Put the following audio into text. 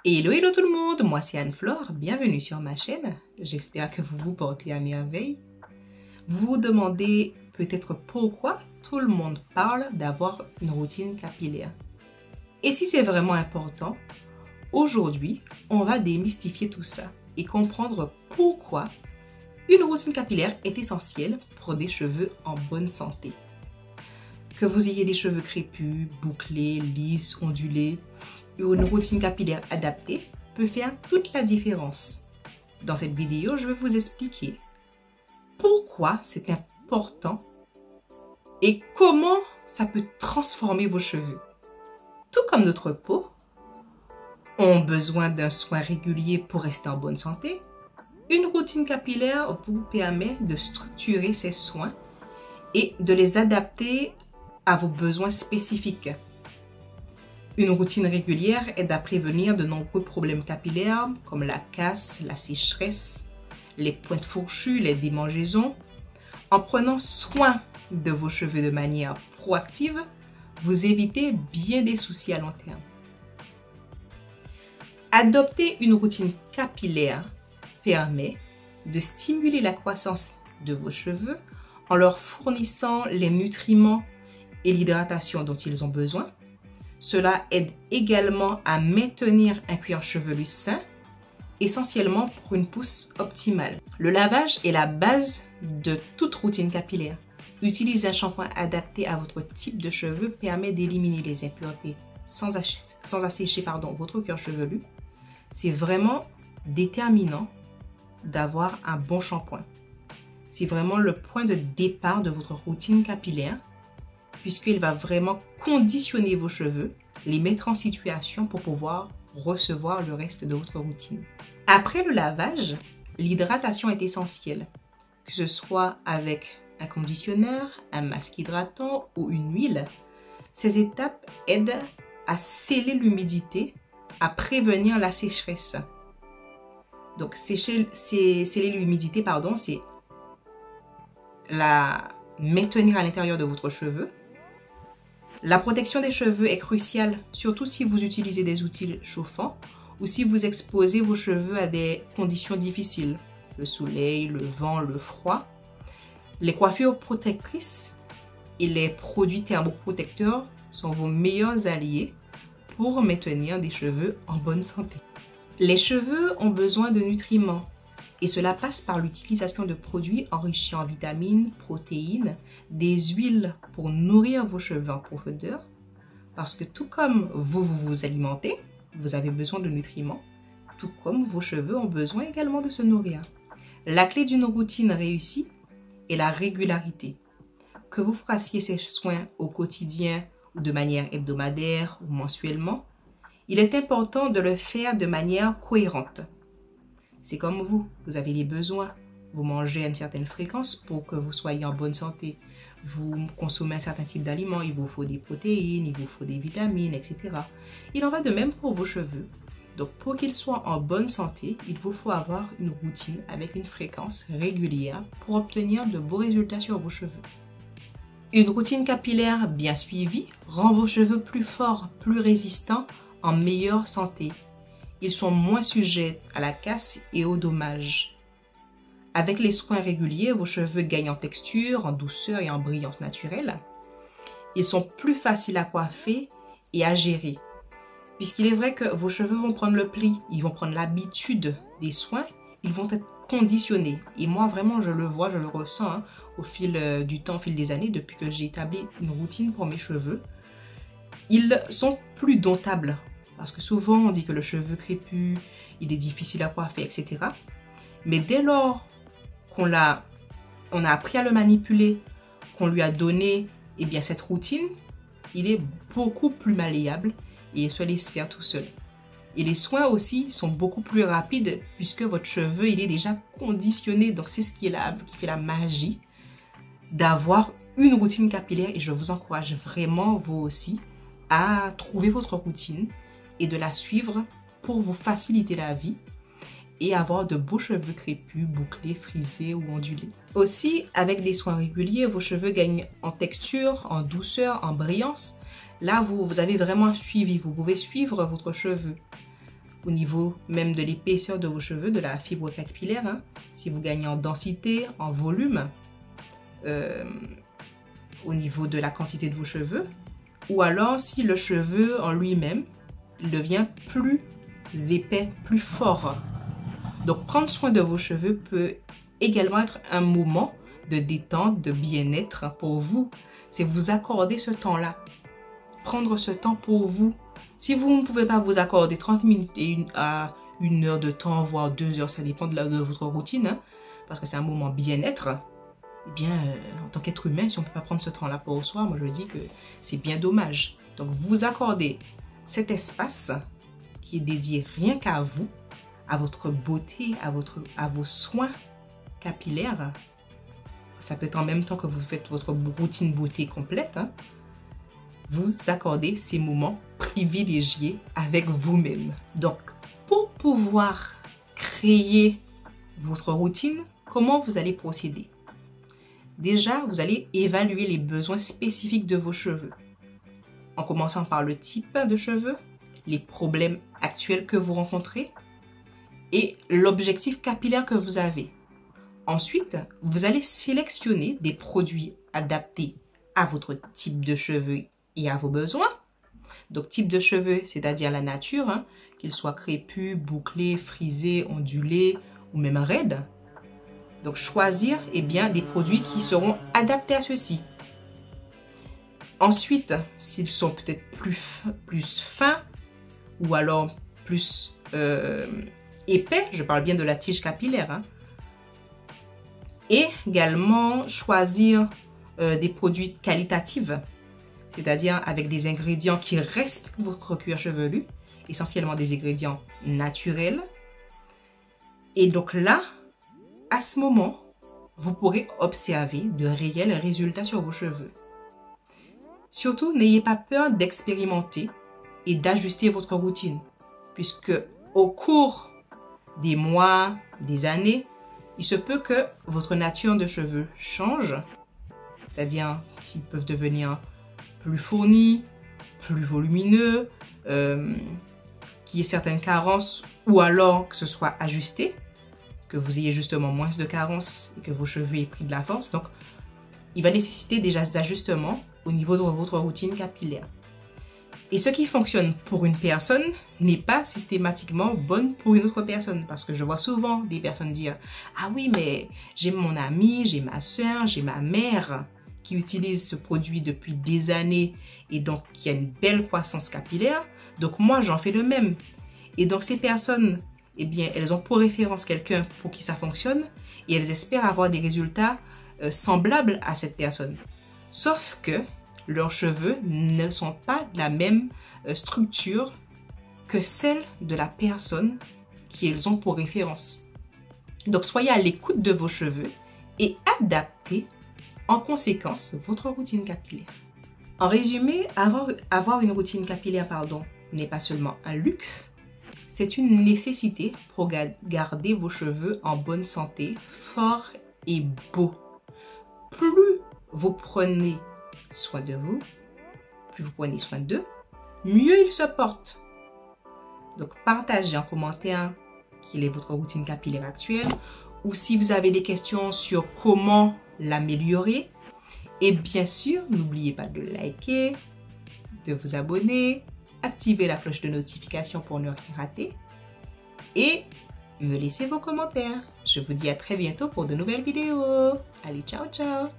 Hello, hello tout le monde, moi c'est Anne-Flore, bienvenue sur ma chaîne, j'espère que vous vous portez à merveille. Vous vous demandez peut-être pourquoi tout le monde parle d'avoir une routine capillaire. Et si c'est vraiment important, aujourd'hui on va démystifier tout ça et comprendre pourquoi une routine capillaire est essentielle pour des cheveux en bonne santé. Que vous ayez des cheveux crépus, bouclés, lisses, ondulés, une routine capillaire adaptée peut faire toute la différence. Dans cette vidéo, je vais vous expliquer pourquoi c'est important et comment ça peut transformer vos cheveux. Tout comme notre peau, ont besoin d'un soin régulier pour rester en bonne santé. Une routine capillaire vous permet de structurer ces soins et de les adapter à vos besoins spécifiques. Une routine régulière aide à prévenir de nombreux problèmes capillaires comme la casse, la sécheresse, les pointes fourchues, les démangeaisons. En prenant soin de vos cheveux de manière proactive, vous évitez bien des soucis à long terme. Adopter une routine capillaire permet de stimuler la croissance de vos cheveux en leur fournissant les nutriments et l'hydratation dont ils ont besoin. Cela aide également à maintenir un cuir chevelu sain, essentiellement pour une pousse optimale. Le lavage est la base de toute routine capillaire. Utiliser un shampoing adapté à votre type de cheveux permet d'éliminer les impuretés sans assécher votre cuir chevelu. C'est vraiment déterminant d'avoir un bon shampoing. C'est vraiment le point de départ de votre routine capillaire, puisqu'il va vraiment conditionner vos cheveux, les mettre en situation pour pouvoir recevoir le reste de votre routine. Après le lavage, l'hydratation est essentielle, que ce soit avec un conditionneur, un masque hydratant ou une huile. Ces étapes aident à sceller l'humidité, à prévenir la sécheresse. Donc sceller l'humidité, c'est la maintenir à l'intérieur de votre cheveu. La protection des cheveux est cruciale, surtout si vous utilisez des outils chauffants ou si vous exposez vos cheveux à des conditions difficiles, le soleil, le vent, le froid. Les coiffures protectrices et les produits thermoprotecteurs sont vos meilleurs alliés pour maintenir des cheveux en bonne santé. Les cheveux ont besoin de nutriments et cela passe par l'utilisation de produits enrichis en vitamines, protéines, des huiles pour nourrir vos cheveux en profondeur. Parce que tout comme vous vous alimentez, vous avez besoin de nutriments, tout comme vos cheveux ont besoin également de se nourrir. La clé d'une routine réussie est la régularité. Que vous fassiez ces soins au quotidien ou de manière hebdomadaire ou mensuellement, il est important de le faire de manière cohérente. C'est comme vous avez des besoins, vous mangez à une certaine fréquence pour que vous soyez en bonne santé. Vous consommez un certain type d'aliments, il vous faut des protéines, il vous faut des vitamines, etc. Il en va de même pour vos cheveux. Donc pour qu'ils soient en bonne santé, il vous faut avoir une routine avec une fréquence régulière pour obtenir de beaux résultats sur vos cheveux. Une routine capillaire bien suivie rend vos cheveux plus forts, plus résistants, en meilleure santé. Ils sont moins sujets à la casse et aux dommages. Avec les soins réguliers, vos cheveux gagnent en texture, en douceur et en brillance naturelle. Ils sont plus faciles à coiffer et à gérer. Puisqu'il est vrai que vos cheveux vont prendre le pli, ils vont prendre l'habitude des soins, ils vont être conditionnés. Et moi, vraiment, je le vois, je le ressens au fil du temps, au fil des années, depuis que j'ai établi une routine pour mes cheveux. Ils sont plus domptables. Parce que souvent, on dit que le cheveu crépus, il est difficile à coiffer, etc. Mais dès lors qu'on a appris à le manipuler, qu'on lui a donné cette routine, il est beaucoup plus malléable et il se laisse faire tout seul. Et les soins aussi sont beaucoup plus rapides puisque votre cheveu, il est déjà conditionné. Donc, c'est ce qui fait la magie d'avoir une routine capillaire. Et je vous encourage vraiment, vous aussi, à trouver votre routine et de la suivre pour vous faciliter la vie et avoir de beaux cheveux crépus, bouclés, frisés ou ondulés. Aussi, avec des soins réguliers, vos cheveux gagnent en texture, en douceur, en brillance. Là, vous avez vraiment un suivi. Vous pouvez suivre votre cheveu. au niveau même de l'épaisseur de vos cheveux, de la fibre capillaire, hein, si vous gagnez en densité, en volume, au niveau de la quantité de vos cheveux, ou alors si le cheveu en lui-même devient plus épais, plus fort. Donc prendre soin de vos cheveux peut également être un moment de détente, de bien-être pour vous. C'est vous accorder ce temps-là. Prendre ce temps pour vous. Si vous ne pouvez pas vous accorder 30 minutes à 1 heure de temps, voire 2 heures, ça dépend de votre routine, hein, parce que c'est un moment bien-être, eh bien, en tant qu'être humain, si on ne peut pas prendre ce temps-là pour soi, moi je dis que c'est bien dommage. Donc vous accordez cet espace qui est dédié rien qu'à vous, à votre beauté, à vos soins capillaires. Ça peut être en même temps que vous faites votre routine beauté complète, hein. Vous accordez ces moments privilégiés avec vous-même. Donc, pour pouvoir créer votre routine, comment vous allez procéder? Déjà, vous allez évaluer les besoins spécifiques de vos cheveux, en commençant par le type de cheveux, les problèmes actuels que vous rencontrez et l'objectif capillaire que vous avez. Ensuite, vous allez sélectionner des produits adaptés à votre type de cheveux et à vos besoins. Donc, type de cheveux, c'est-à-dire la nature, hein, qu'ils soient crépus, bouclés, frisés, ondulés ou même raides. Donc, choisir des produits qui seront adaptés à ceux-ci. Ensuite, s'ils sont peut-être plus fins ou alors plus épais, je parle bien de la tige capillaire, hein. Et également choisir des produits qualitatifs, c'est-à-dire avec des ingrédients qui respectent votre cuir chevelu, essentiellement des ingrédients naturels. Et donc là, à ce moment, vous pourrez observer de réels résultats sur vos cheveux. Surtout, n'ayez pas peur d'expérimenter et d'ajuster votre routine, puisque au cours des mois, des années, il se peut que votre nature de cheveux change, c'est-à-dire qu'ils peuvent devenir plus fournis, plus volumineux, qu'il y ait certaines carences ou alors que ce soit ajusté, que vous ayez justement moins de carences et que vos cheveux aient pris de la force. Donc, il va nécessiter déjà des ajustements au niveau de votre routine capillaire. Et ce qui fonctionne pour une personne n'est pas systématiquement bonne pour une autre personne. Parce que je vois souvent des personnes dire « Ah oui, mais j'ai mon ami, j'ai ma soeur, j'ai ma mère qui utilise ce produit depuis des années et donc qui a une belle croissance capillaire. Donc moi, j'en fais le même. » Et donc ces personnes, eh bien, elles ont pour référence quelqu'un pour qui ça fonctionne et elles espèrent avoir des résultats semblables à cette personne. Sauf que leurs cheveux ne sont pas de la même structure que celle de la personne qu'ils ont pour référence. Donc, soyez à l'écoute de vos cheveux et adaptez en conséquence votre routine capillaire. En résumé, avoir une routine capillaire n'est pas seulement un luxe, c'est une nécessité pour garder vos cheveux en bonne santé, forts et beaux. Plus vous prenez soin de vous, plus vous prenez soin d'eux, mieux ils se portent. Donc, partagez en commentaire quelle est votre routine capillaire actuelle ou si vous avez des questions sur comment l'améliorer. Et bien sûr, n'oubliez pas de liker, de vous abonner, activer la cloche de notification pour ne rien rater et me laisser vos commentaires. Je vous dis à très bientôt pour de nouvelles vidéos. Allez, ciao, ciao!